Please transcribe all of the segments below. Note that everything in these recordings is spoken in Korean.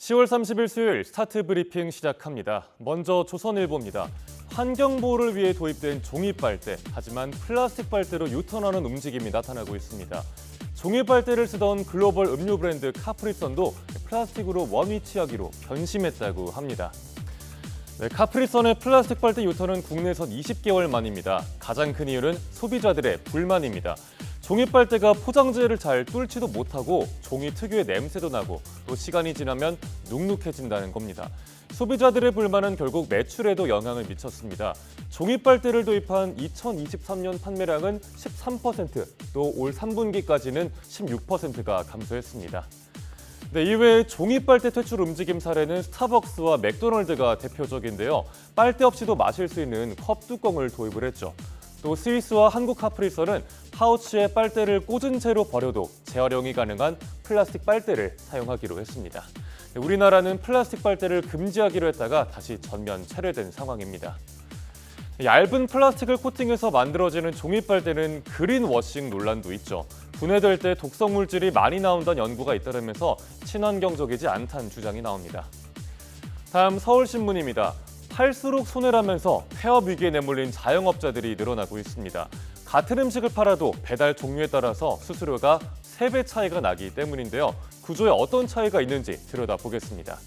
10월 30일 수요일 스타트 브리핑 시작합니다. 먼저 조선일보입니다. 환경보호를 위해 도입된 종이 빨대, 하지만 플라스틱 빨대로 유턴하는 움직임이 나타나고 있습니다. 종이 빨대를 쓰던 글로벌 음료 브랜드 카프리선도 플라스틱으로 원위치하기로 변심했다고 합니다. 카프리선의 플라스틱 빨대 유턴은 국내선 20개월 만입니다. 가장 큰 이유는 소비자들의 불만입니다. 종이 빨대가 포장재를 잘 뚫지도 못하고 종이 특유의 냄새도 나고 또 시간이 지나면 눅눅해진다는 겁니다. 소비자들의 불만은 결국 매출에도 영향을 미쳤습니다. 종이 빨대를 도입한 2023년 판매량은 13%, 또 올 3분기까지는 16%가 감소했습니다. 이외에 종이 빨대 퇴출 움직임 사례는 스타벅스와 맥도널드가 대표적인데요. 빨대 없이도 마실 수 있는 컵 뚜껑을 도입을 했죠. 또 스위스와 한국 카프리선은 파우치에 빨대를 꽂은 채로 버려도 재활용이 가능한 플라스틱 빨대를 사용하기로 했습니다. 우리나라는 플라스틱 빨대를 금지하기로 했다가 다시 전면 철회된 상황입니다. 얇은 플라스틱을 코팅해서 만들어지는 종이 빨대는 그린워싱 논란도 있죠. 분해될 때 독성 물질이 많이 나온다는 연구가 잇따르면서 친환경적이지 않다는 주장이 나옵니다. 다음 서울신문입니다. 팔수록 손해라면서 폐업 위기에 내몰린 자영업자들이 늘어나고 있습니다. 같은 음식을 팔아도 배달 종류에 따라서 수수료가 3배 차이가 나기 때문인데요. 구조에 어떤 차이가 있는지 들여다보겠습니다.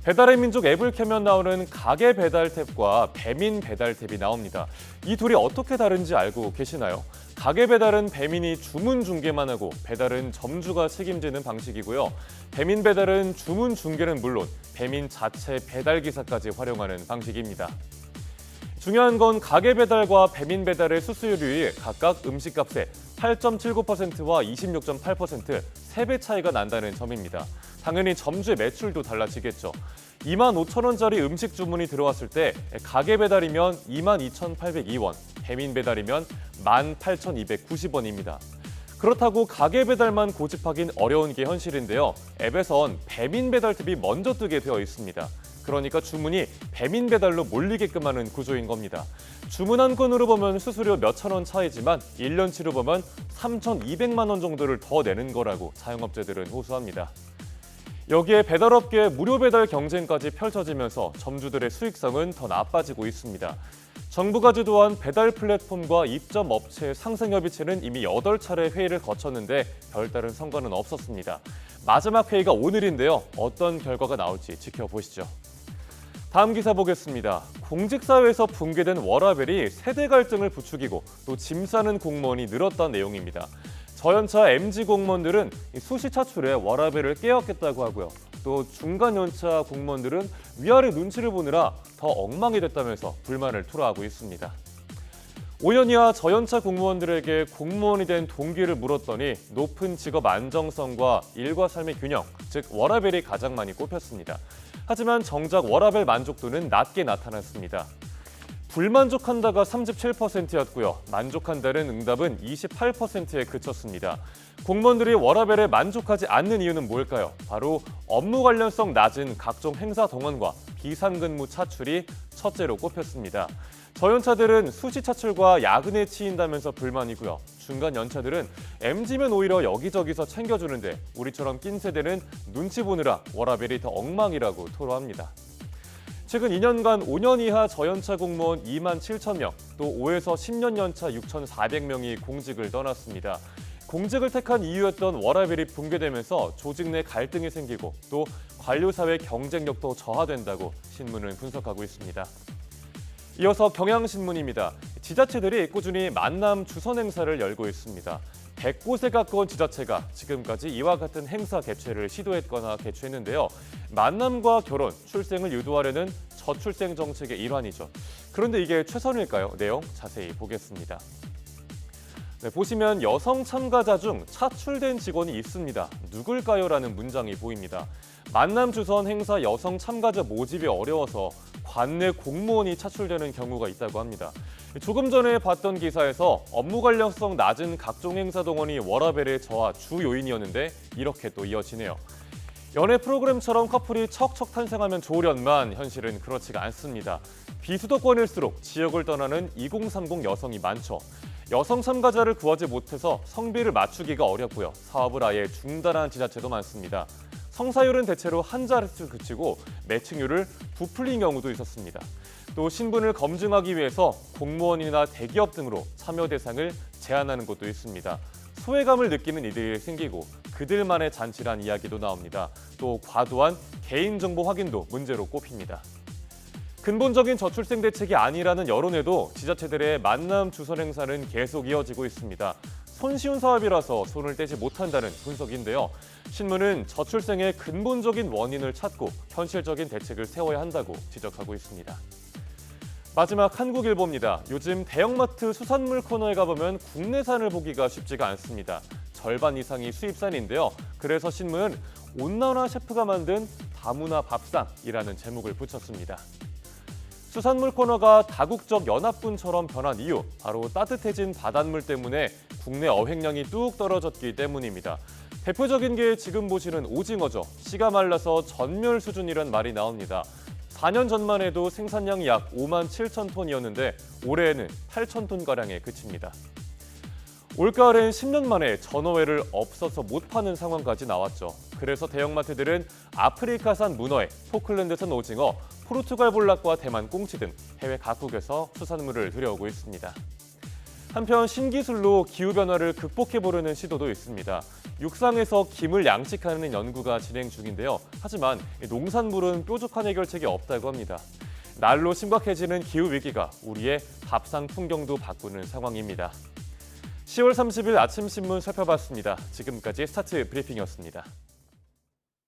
배달의 민족 앱을 켜면 나오는 가게 배달 탭과 배민 배달 탭이 나옵니다. 이 둘이 어떻게 다른지 알고 계시나요? 가게 배달은 배민이 주문 중개만 하고 배달은 점주가 책임지는 방식이고요. 배민 배달은 주문 중개는 물론 배민 자체 배달 기사까지 활용하는 방식입니다. 중요한 건 가게 배달과 배민 배달의 수수료율이 각각 음식값의 8.79%와 26.8%, 3배 차이가 난다는 점입니다. 당연히 점주의 매출도 달라지겠죠. 25,000원짜리 음식 주문이 들어왔을 때 가게 배달이면 22,802원, 배민 배달이면 18,290원입니다. 그렇다고 가게 배달만 고집하긴 어려운 게 현실인데요. 앱에선 배민 배달 팁이 먼저 뜨게 되어 있습니다. 그러니까 주문이 배민 배달로 몰리게끔 하는 구조인 겁니다. 주문 한 건으로 보면 수수료 몇천 원 차이지만 1년치로 보면 3,200만 원 정도를 더 내는 거라고 자영업자들은 호소합니다. 여기에 배달업계의 무료 배달 경쟁까지 펼쳐지면서 점주들의 수익성은 더 나빠지고 있습니다. 정부가 주도한 배달 플랫폼과 입점 업체의 상생협의체는 이미 8차례 회의를 거쳤는데 별다른 성과는 없었습니다. 마지막 회의가 오늘인데요. 어떤 결과가 나올지 지켜보시죠. 다음 기사 보겠습니다. 공직사회에서 붕괴된 워라밸이 세대 갈등을 부추기고 또 짐 싸는 공무원이 늘었다는 내용입니다. 저연차 MG 공무원들은 수시 차출에 워라밸을 깨었겠다고 하고요. 또 중간연차 공무원들은 위아래 눈치를 보느라 더 엉망이 됐다면서 불만을 토로하고 있습니다. 5년 이하 저연차 공무원들에게 공무원이 된 동기를 물었더니 높은 직업 안정성과 일과 삶의 균형, 즉 워라밸이 가장 많이 꼽혔습니다. 하지만 정작 워라밸 만족도는 낮게 나타났습니다. 불만족한다가 37%였고요. 만족한다는 응답은 28%에 그쳤습니다. 공무원들이 워라밸에 만족하지 않는 이유는 뭘까요? 바로 업무 관련성 낮은 각종 행사 동원과 비상근무 차출이 첫째로 꼽혔습니다. 저연차들은 수시 차출과 야근에 치인다면서 불만이고요. 중간 연차들은 MG면 오히려 여기저기서 챙겨주는데 우리처럼 낀 세대는 눈치 보느라 워라밸이 더 엉망이라고 토로합니다. 최근 2년간 5년 이하 저연차 공무원 2만 7천 명, 또 5에서 10년 연차 6,400명이 공직을 떠났습니다. 공직을 택한 이유였던 워라밸이 붕괴되면서 조직 내 갈등이 생기고 또 관료사회 경쟁력도 저하된다고 신문은 분석하고 있습니다. 이어서 경향신문입니다. 지자체들이 꾸준히 만남 주선 행사를 열고 있습니다. 100곳에 가까운 지자체가 지금까지 이와 같은 행사 개최를 시도했거나 개최했는데요. 만남과 결혼, 출생을 유도하려는 저출생 정책의 일환이죠. 그런데 이게 최선일까요? 내용 자세히 보겠습니다. 보시면 여성 참가자 중 차출된 직원이 있습니다. 누굴까요? 라는 문장이 보입니다. 만남 주선 행사 여성 참가자 모집이 어려워서 관내 공무원이 차출되는 경우가 있다고 합니다. 조금 전에 봤던 기사에서 업무 관련성 낮은 각종 행사 동원이 워라밸의 저하 주 요인이었는데 이렇게 또 이어지네요. 연애 프로그램처럼 커플이 척척 탄생하면 좋으련만 현실은 그렇지가 않습니다. 비수도권일수록 지역을 떠나는 2030 여성이 많죠. 여성 참가자를 구하지 못해서 성비를 맞추기가 어렵고요. 사업을 아예 중단한 지자체도 많습니다. 성사율은 대체로 한 자릿수 그치고 매칭률을 부풀린 경우도 있었습니다. 또 신분을 검증하기 위해서 공무원이나 대기업 등으로 참여 대상을 제한하는 곳도 있습니다. 소외감을 느끼는 이들이 생기고 그들만의 잔치란 이야기도 나옵니다. 또 과도한 개인정보 확인도 문제로 꼽힙니다. 근본적인 저출생 대책이 아니라는 여론에도 지자체들의 만남 주선 행사는 계속 이어지고 있습니다. 손쉬운 사업이라서 손을 떼지 못한다는 분석인데요. 신문은 저출생의 근본적인 원인을 찾고 현실적인 대책을 세워야 한다고 지적하고 있습니다. 마지막 한국일보입니다. 요즘 대형마트 수산물 코너에 가보면 국내산을 보기가 쉽지가 않습니다. 절반 이상이 수입산인데요. 그래서 신문은 온난화 셰프가 만든 다문화 밥상이라는 제목을 붙였습니다. 수산물 코너가 다국적 연합군처럼 변한 이유, 바로 따뜻해진 바닷물 때문에 국내 어획량이 뚝 떨어졌기 때문입니다. 대표적인 게 지금 보시는 오징어죠. 씨가 말라서 전멸 수준이란 말이 나옵니다. 4년 전만 해도 생산량이 약 5만 7천 톤이었는데 올해에는 8천 톤가량에 그칩니다. 올가을엔 10년 만에 전어회를 없어서 못 파는 상황까지 나왔죠. 그래서 대형마트들은 아프리카산 문어회, 포클랜드산 오징어, 포르투갈 볼락과 대만 꽁치 등 해외 각국에서 수산물을 들여오고 있습니다. 한편 신기술로 기후변화를 극복해보려는 시도도 있습니다. 육상에서 김을 양식하는 연구가 진행 중인데요. 하지만 농산물은 뾰족한 해결책이 없다고 합니다. 날로 심각해지는 기후위기가 우리의 밥상 풍경도 바꾸는 상황입니다. 10월 30일 아침 신문 살펴봤습니다. 지금까지 스타트 브리핑이었습니다.